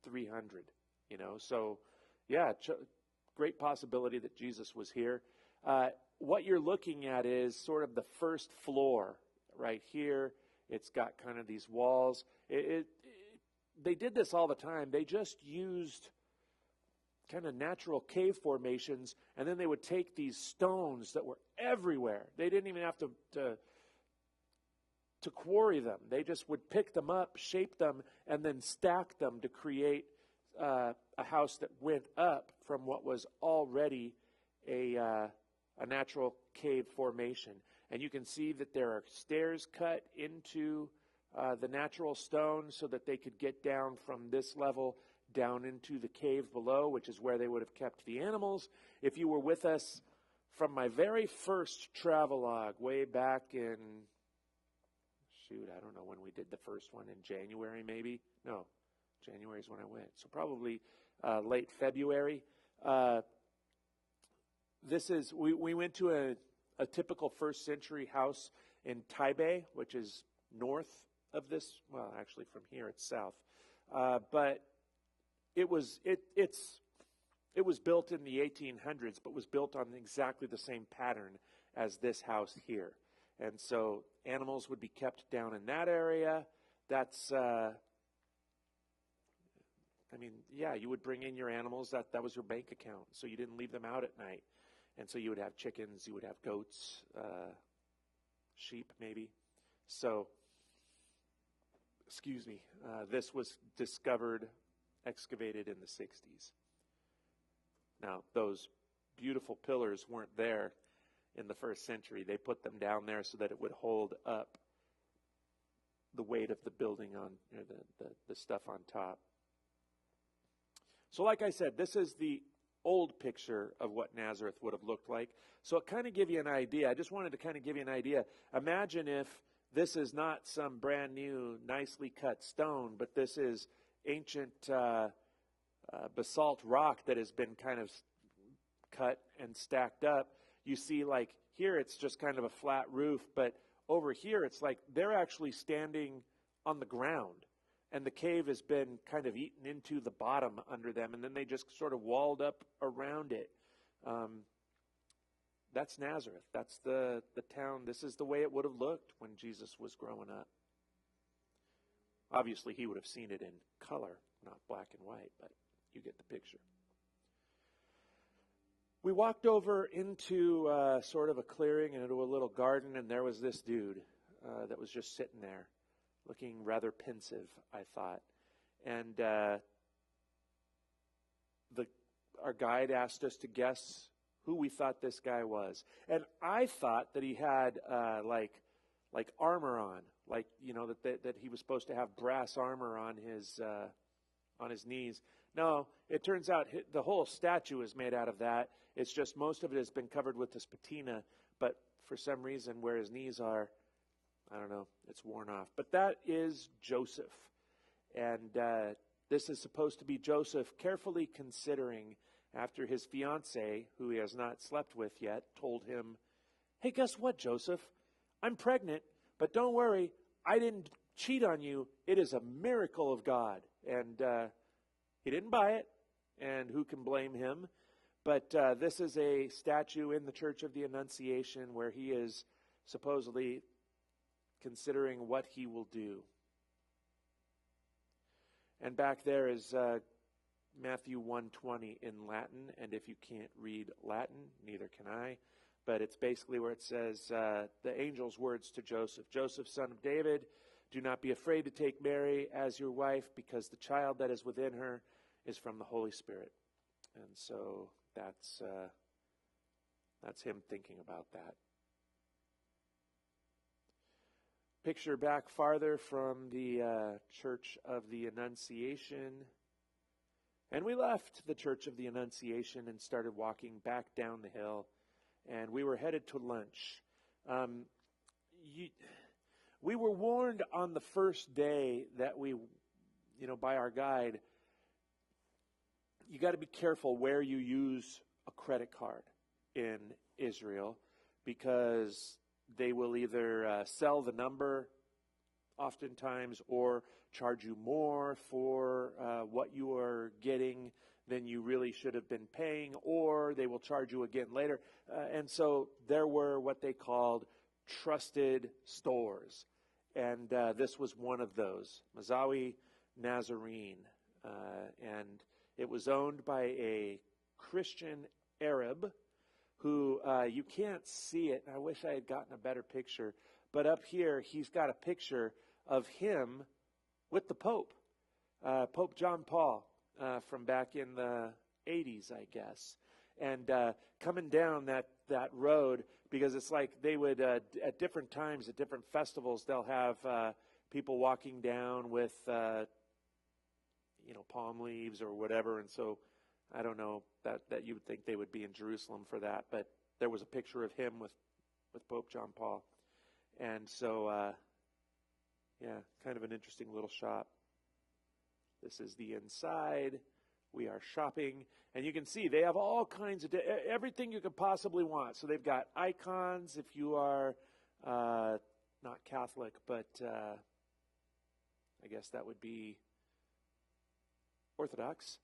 300, So, yeah, great possibility that Jesus was here. What you're looking at is sort of the first floor right here. It's got kind of these walls. They did this all the time. They just used kind of natural cave formations, and then they would take these stones that were everywhere. They didn't even have to quarry them. They just would pick them up, shape them, and then stack them to create a house that went up from what was already a natural cave formation. And you can see that there are stairs cut into the natural stone so that they could get down from this level down into the cave below, which is where they would have kept the animals. If you were with us from my very first travelogue way back in, I don't know when we did the first one, in January maybe? No, January is when I went. So probably late February. We went to a typical first century house in Taipei, which is north of this. Well, actually from here it's south. But it was built in the 1800s, but was built on exactly the same pattern as this house here. And so animals would be kept down in that area. That's, you would bring in your animals. That was your bank account. So you didn't leave them out at night. And so you would have chickens, you would have goats, sheep maybe. So, this was excavated in the 60s. Now, those beautiful pillars weren't there in the first century. They put them down there so that it would hold up the weight of the building on the stuff on top. So like I said, this is the old picture of what Nazareth would have looked like. So it kind of give you an idea. I just wanted to kind of give you an idea. Imagine if this is not some brand new, nicely cut stone, but this is ancient basalt rock that has been kind of cut and stacked up. You see, like here it's just kind of a flat roof, but over here it's like they're actually standing on the ground, and the cave has been kind of eaten into the bottom under them, and then they just sort of walled up around it. That's Nazareth. That's the town. This is the way it would have looked when Jesus was growing up. Obviously, he would have seen it in color, not black and white, but you get the picture. We walked over into sort of a clearing and into a little garden, and there was this dude that was just sitting there, looking rather pensive, I thought. And our guide asked us to guess who we thought this guy was. And I thought that he had like armor on, like, that he was supposed to have brass armor on his knees. No, it turns out the whole statue is made out of that. It's just most of it has been covered with this patina, but for some reason where his knees are, I don't know, it's worn off. But that is Joseph. And this is supposed to be Joseph carefully considering after his fiancée, who he has not slept with yet, told him, "Hey, guess what, Joseph? I'm pregnant, but don't worry, I didn't cheat on you. It is a miracle of God." And he didn't buy it, and who can blame him? But this is a statue in the Church of the Annunciation where he is supposedly considering what he will do. And back there is Matthew 1:20 in Latin, and if you can't read Latin, neither can I, but it's basically where it says the angel's words to Joseph, "Joseph, son of David, do not be afraid to take Mary as your wife, because the child that is within her is from the Holy Spirit." And so that's him thinking about that. Picture back farther from the Church of the Annunciation. And we left the Church of the Annunciation and started walking back down the hill. And we were headed to lunch. We were warned on the first day that by our guide, you got to be careful where you use a credit card in Israel because they will either sell the number oftentimes or charge you more for what you are getting than you really should have been paying, or they will charge you again later. And so there were what they called trusted stores. And this was one of those, Mazawi Nazarene. And it was owned by a Christian Arab who you can't see it. I wish I had gotten a better picture. But up here, he's got a picture of him with the Pope, Pope John Paul, from back in the 80s, I guess. And coming down that road, because it's like they would, at different times, at different festivals, they'll have people walking down with, palm leaves or whatever. And so I don't know that you would think they would be in Jerusalem for that. But there was a picture of him with Pope John Paul. And so, kind of an interesting little shop. This is the inside. We are shopping. And you can see they have all kinds of, everything you could possibly want. So they've got icons if you are not Catholic, but I guess that would be Orthodox.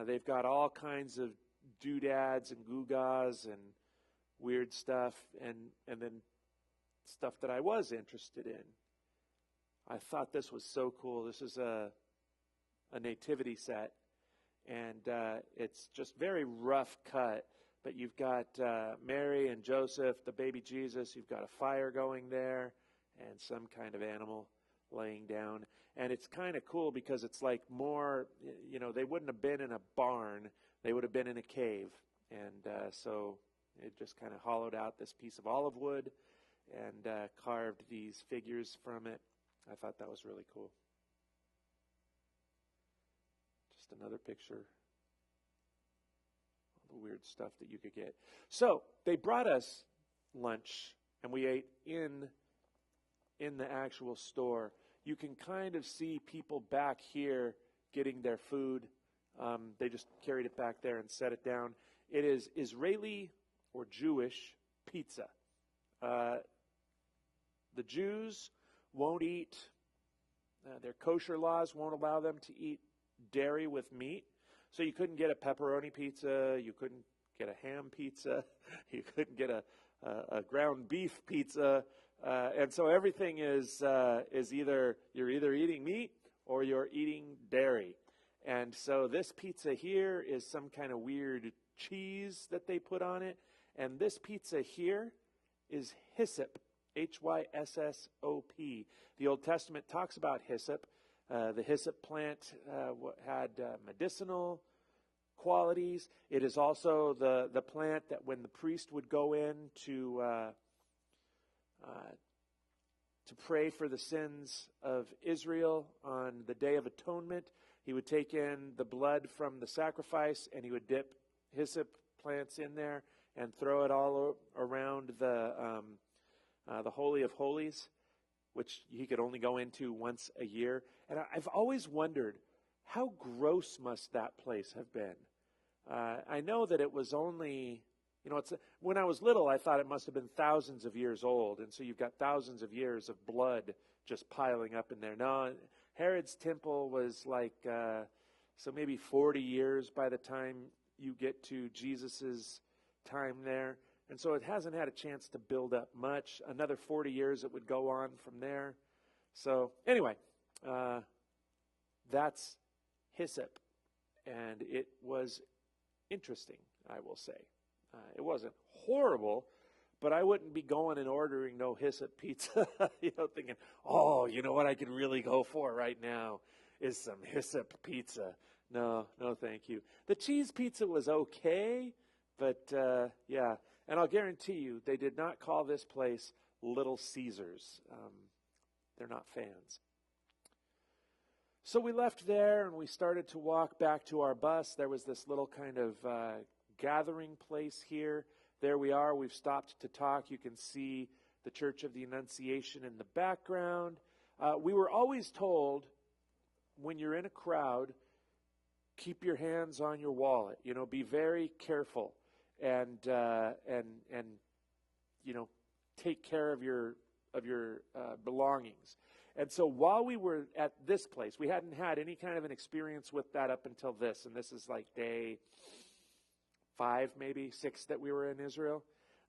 They've got all kinds of doodads and gewgaws and weird stuff, and then stuff that I was interested in. I thought this was so cool. This is a nativity set, and it's just very rough cut, but you've got Mary and Joseph, the baby Jesus. You've got a fire going there and some kind of animal laying down. And it's kind of cool because it's like more, they wouldn't have been in a barn. They would have been in a cave. And so it just kind of hollowed out this piece of olive wood and carved these figures from it. I thought that was really cool. Just another picture. All the weird stuff that you could get. So they brought us lunch, and we ate in the actual store. You can kind of see people back here getting their food. They just carried it back there and set it down. It is Israeli or Jewish pizza. The Jews won't eat, their kosher laws won't allow them to eat dairy with meat. So you couldn't get a pepperoni pizza, you couldn't get a ham pizza, you couldn't get a ground beef pizza. And so everything is either you're either eating meat or you're eating dairy. And so this pizza here is some kind of weird cheese that they put on it. And this pizza here is hyssop, Hyssop. The Old Testament talks about hyssop. The hyssop plant had medicinal qualities. It is also the plant that when the priest would go in to pray for the sins of Israel on the Day of Atonement, he would take in the blood from the sacrifice and he would dip hyssop plants in there and throw it all around the Holy of Holies, which he could only go into once a year. And I've always wondered, how gross must that place have been? I know that it was only, when I was little, I thought it must have been thousands of years old. And so you've got thousands of years of blood just piling up in there. No, Herod's temple was like, so maybe 40 years by the time you get to Jesus's time there. And so it hasn't had a chance to build up much. Another 40 years it would go on from there. So anyway, that's hyssop. And it was interesting, I will say. It wasn't horrible, but I wouldn't be going and ordering no hyssop pizza, thinking, oh, you know what I could really go for right now is some hyssop pizza. No, thank you. The cheese pizza was okay, but yeah. And I'll guarantee you, they did not call this place Little Caesars. They're not fans. So we left there and we started to walk back to our bus. There was this little kind of gathering place here. There we are. We've stopped to talk. You can see the Church of the Annunciation in the background. We were always told, when you're in a crowd, keep your hands on your wallet. Be very careful. and take care of your belongings. And so while we were at this place, we hadn't had any kind of an experience with that up until this, and this is like day 5, maybe 6 that we were in Israel.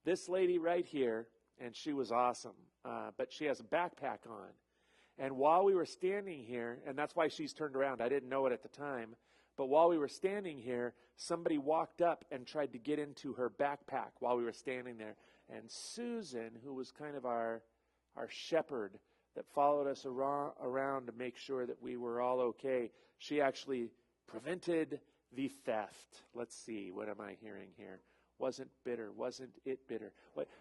This lady right here, and she was awesome, but she has a backpack on. And while we were standing here, and that's why she's turned around, I didn't know it at the time, but while we were standing here, somebody walked up and tried to get into her backpack while we were standing there. And Susan, who was kind of our shepherd that followed us around to make sure that we were all okay, she actually prevented the theft. Let's see, what am I hearing here? Wasn't bitter. Wasn't it bitter?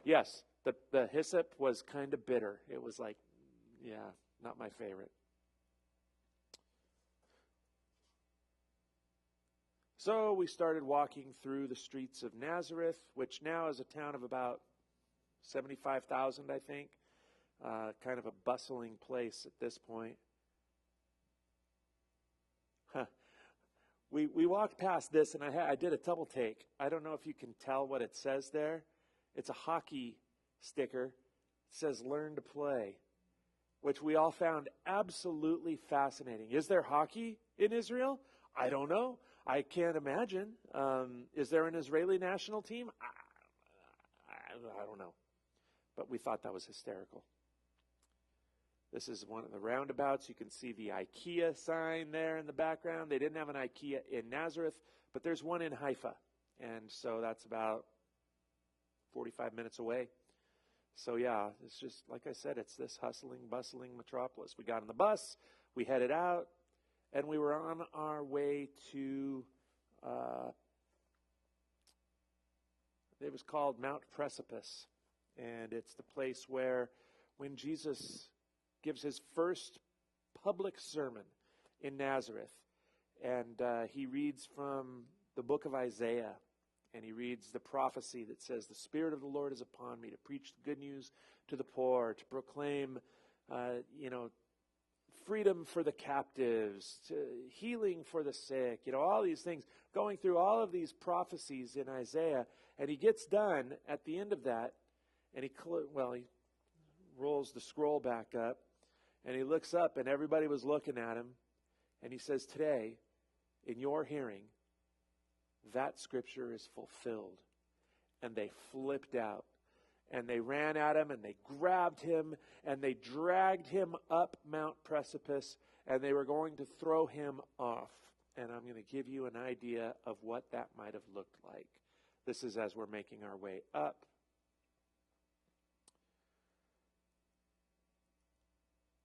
Yes, the hyssop was kind of bitter. It was like, yeah, not my favorite. So we started walking through the streets of Nazareth, which now is a town of about 75,000, I think. Kind of a bustling place at this point. We walked past this, and I did a double take. I don't know if you can tell what it says there. It's a hockey sticker. It says, "Learn to play," which we all found absolutely fascinating. Is there hockey in Israel? I don't know. I can't imagine. Is there an Israeli national team? I don't know. But we thought that was hysterical. This is one of the roundabouts. You can see the IKEA sign there in the background. They didn't have an IKEA in Nazareth, but there's one in Haifa. And so that's about 45 minutes away. So yeah, it's just, like I said, it's this hustling, bustling metropolis. We got on the bus, we headed out, and we were on our way to, it was called Mount Precipice. And it's the place where when Jesus gives his first public sermon in Nazareth, and he reads from the book of Isaiah, and he reads the prophecy that says, "The Spirit of the Lord is upon me to preach the good news to the poor, to proclaim, freedom for the captives, to healing for the sick," all these things, going through all of these prophecies in Isaiah. And he gets done at the end of that, and he rolls the scroll back up, and he looks up, and everybody was looking at him, and he says, "Today, in your hearing, that scripture is fulfilled." And they flipped out, and they ran at him, and they grabbed him, and they dragged him up Mount Precipice, and they were going to throw him off. And I'm going to give you an idea of what that might have looked like. This is as we're making our way up.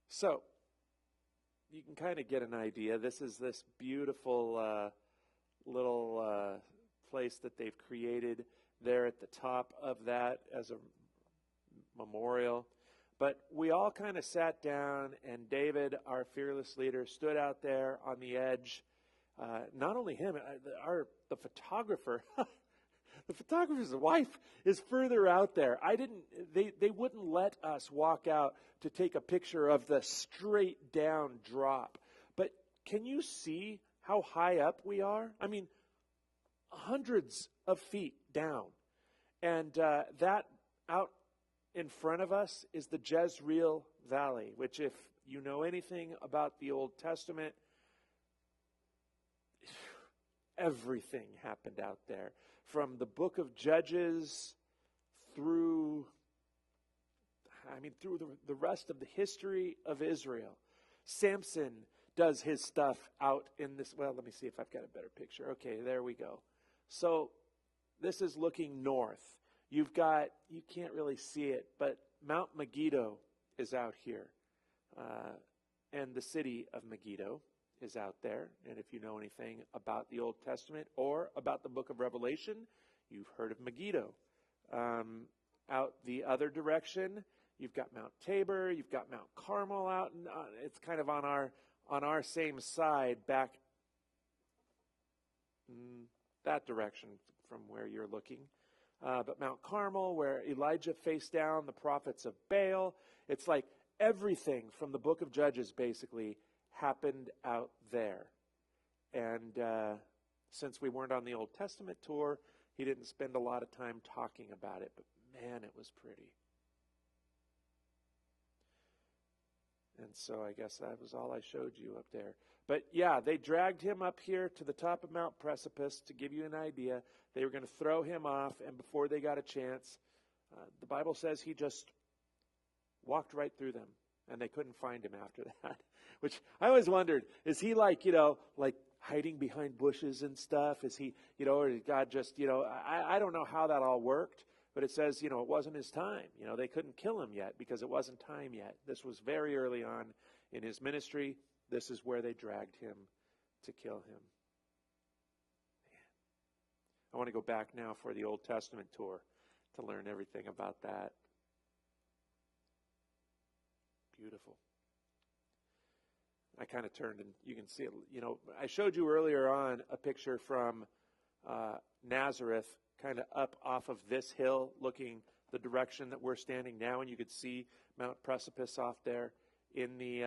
So, you can kind of get an idea. This is this beautiful little place that they've created there at the top of that as a memorial. But we all kind of sat down, and David, our fearless leader, stood out there on the edge. Not only him, the photographer, the photographer's wife is further out there. They wouldn't let us walk out to take a picture of the straight down drop. But can you see how high up we are? I mean, hundreds of feet down. And that out in front of us is the Jezreel Valley, which, if you know anything about the Old Testament, everything happened out there. From the book of Judges through the rest of the history of Israel. Samson does his stuff out in this. Well, let me see if I've got a better picture. Okay, there we go. So this is looking north. You can't really see it, but Mount Megiddo is out here. And the city of Megiddo is out there. And if you know anything about the Old Testament or about the book of Revelation, you've heard of Megiddo. Out the other direction, you've got Mount Tabor, you've got Mount Carmel out, and it's kind of on our same side back that direction from where you're looking. But Mount Carmel, where Elijah faced down the prophets of Baal, it's like everything from the book of Judges basically happened out there. And since we weren't on the Old Testament tour, He didn't spend a lot of time talking about it, but man, it was pretty. And so I guess that was all I showed you up there. But yeah, they dragged him up here to the top of Mount Precipice to give you an idea. They were going to throw him off, and before they got a chance, the Bible says he just walked right through them, and they couldn't find him after that. Which I always wondered, is he like hiding behind bushes and stuff? Is he, or did God just, I don't know how that all worked. But it says, it wasn't his time. They couldn't kill him yet because it wasn't time yet. This was very early on in his ministry. This is where they dragged him to kill him. Man. I want to go back now for the Old Testament tour to learn everything about that. Beautiful. I kind of turned and you can see it. I showed you earlier on a picture from Nazareth, kind of up off of this hill, looking the direction that we're standing now, and you could see Mount Precipice off there in the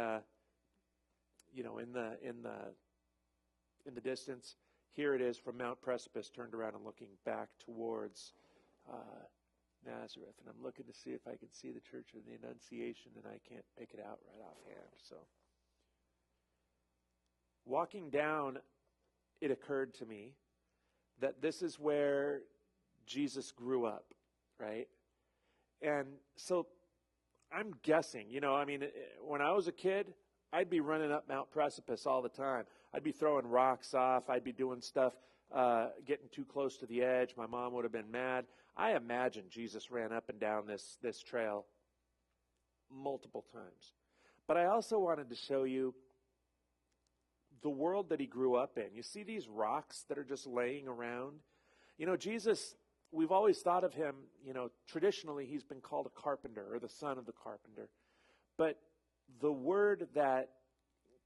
in the distance. Here it is from Mount Precipice, turned around and looking back towards Nazareth. And I'm looking to see if I can see the Church of the Annunciation, and I can't pick it out right offhand. So, walking down, it occurred to me that this is where Jesus grew up, right? And so I'm guessing, when I was a kid, I'd be running up Mount Precipice all the time. I'd be throwing rocks off. I'd be doing stuff, getting too close to the edge. My mom would have been mad. I imagine Jesus ran up and down this trail multiple times. But I also wanted to show you the world that he grew up in. You see these rocks that are just laying around? Jesus, we've always thought of him, traditionally he's been called a carpenter or the son of the carpenter. But the word that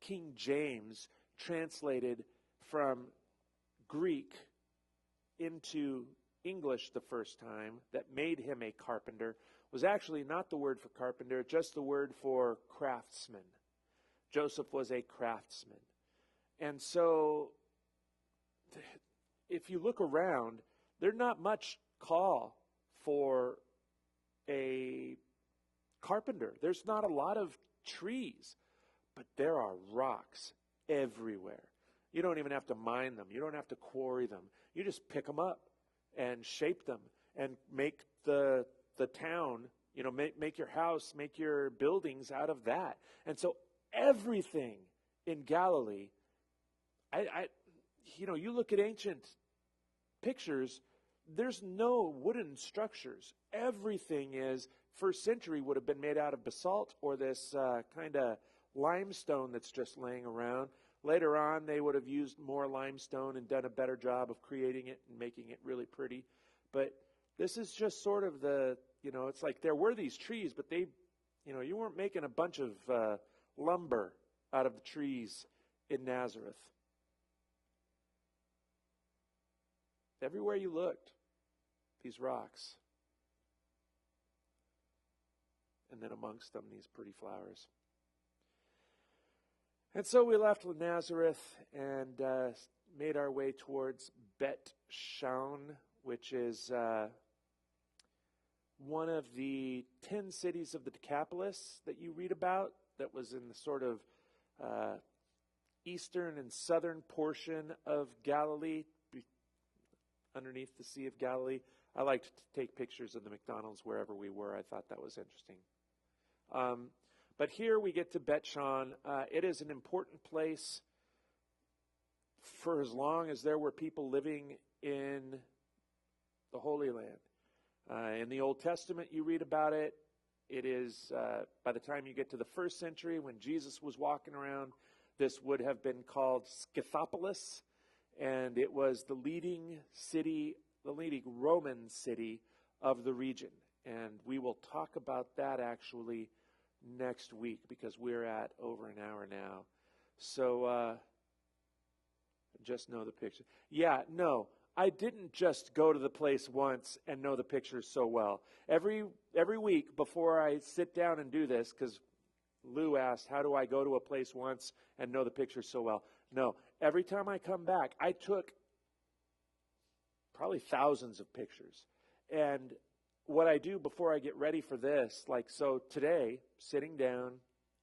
King James translated from Greek into English the first time that made him a carpenter was actually not the word for carpenter, just the word for craftsman. Joseph was a craftsman. And so, if you look around, there's not much call for a carpenter. There's not a lot of trees, but there are rocks everywhere. You don't even have to mine them. You don't have to quarry them. You just pick them up and shape them and make the town, make your house, make your buildings out of that. And so everything in Galilee, you look at ancient pictures, there's no wooden structures. Everything is, first century would have been made out of basalt or this kind of limestone that's just laying around. Later on, they would have used more limestone and done a better job of creating it and making it really pretty. But this is just sort of it's like there were these trees, but they, you weren't making a bunch of lumber out of the trees in Nazareth. Everywhere you looked, these rocks. And then amongst them, these pretty flowers. And so we left Nazareth and made our way towards Bet Shaun, which is one of the 10 cities of the Decapolis that you read about, that was in the sort of eastern and southern portion of Galilee, underneath the Sea of Galilee. I liked to take pictures of the McDonald's wherever we were. I thought that was interesting. But here we get to Bet Shaun. It is an important place for as long as there were people living in the Holy Land. In the Old Testament, you read about it. It is, by the time you get to the first century, when Jesus was walking around, this would have been called Scythopolis, and it was the leading city, the leading Roman city of the region. And we will talk about that actually next week because we're at over an hour now. So just know the picture. Yeah, no, I didn't just go to the place once and know the pictures so well. Every week before I sit down and do this, because Lou asked, how do I go to a place once and know the pictures so well? No, every time I come back, I took probably thousands of pictures. And what I do before I get ready for this, like, so today, sitting down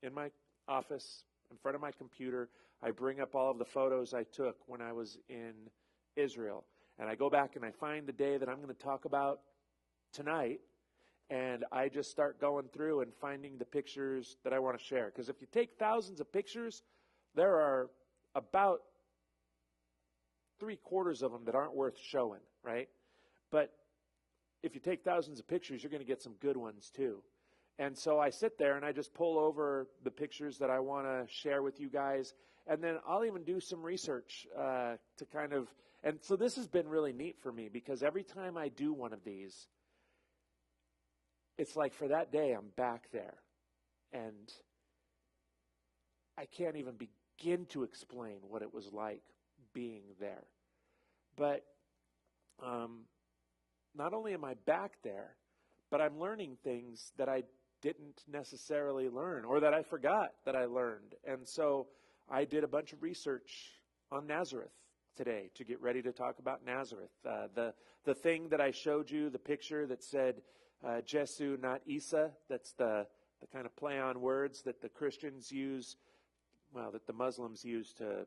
in my office in front of my computer, I bring up all of the photos I took when I was in Israel. And I go back and I find the day that I'm going to talk about tonight, and I just start going through and finding the pictures that I want to share. Because if you take thousands of pictures, there are about 3/4 of them that aren't worth showing, right? But if you take thousands of pictures, you're going to get some good ones too. And so I sit there and I just pull over the pictures that I want to share with you guys. And then I'll even do some research to kind of, and so this has been really neat for me because every time I do one of these, it's like for that day I'm back there. And I can't even begin to explain what it was like being there. But not only am I back there, but I'm learning things that I didn't necessarily learn or that I forgot that I learned. And so I did a bunch of research on Nazareth today to get ready to talk about Nazareth. The thing that I showed you, the picture that said Jesu, not Isa, that's the kind of play on words that the Christians use, well, that the Muslims use to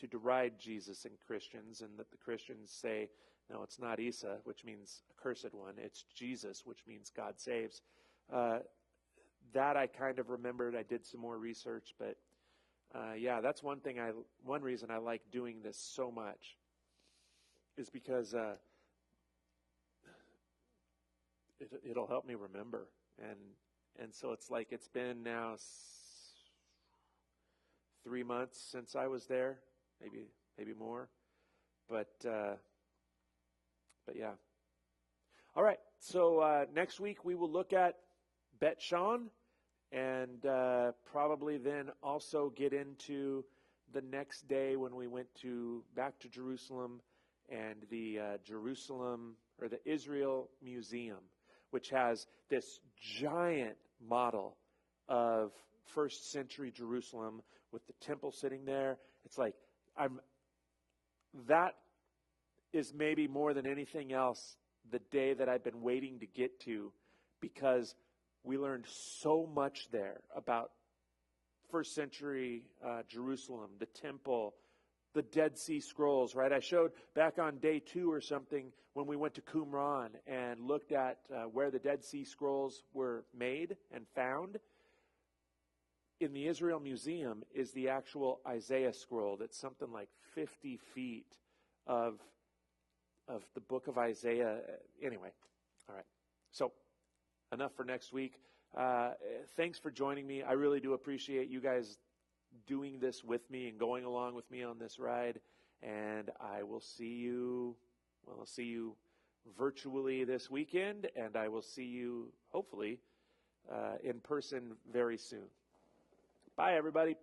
deride Jesus and Christians, and that the Christians say, no, it's not Isa, which means accursed one. It's Jesus, which means God saves. That I kind of remembered. I did some more research, but yeah, that's one reason I like doing this so much is because it'll help me remember. And so it's like it's been now 3 months since I was there, maybe more, but yeah. All right, so next week we will look at Bet Shan, and probably then also get into the next day when we went back to Jerusalem and the Israel Museum, which has this giant model of first century Jerusalem with the temple sitting there. It's like that is maybe more than anything else the day that I've been waiting to get to, because we learned so much there about first century Jerusalem, the temple, the Dead Sea Scrolls, right? I showed back on day 2 or something when we went to Qumran and looked at where the Dead Sea Scrolls were made and found. In the Israel Museum is the actual Isaiah scroll that's something like 50 feet of the book of Isaiah. Anyway, all right. So enough for next week. Thanks for joining me. I really do appreciate you guys doing this with me and going along with me on this ride. And I will see you, I'll see you virtually this weekend, and I will see you, hopefully, in person very soon. Bye, everybody.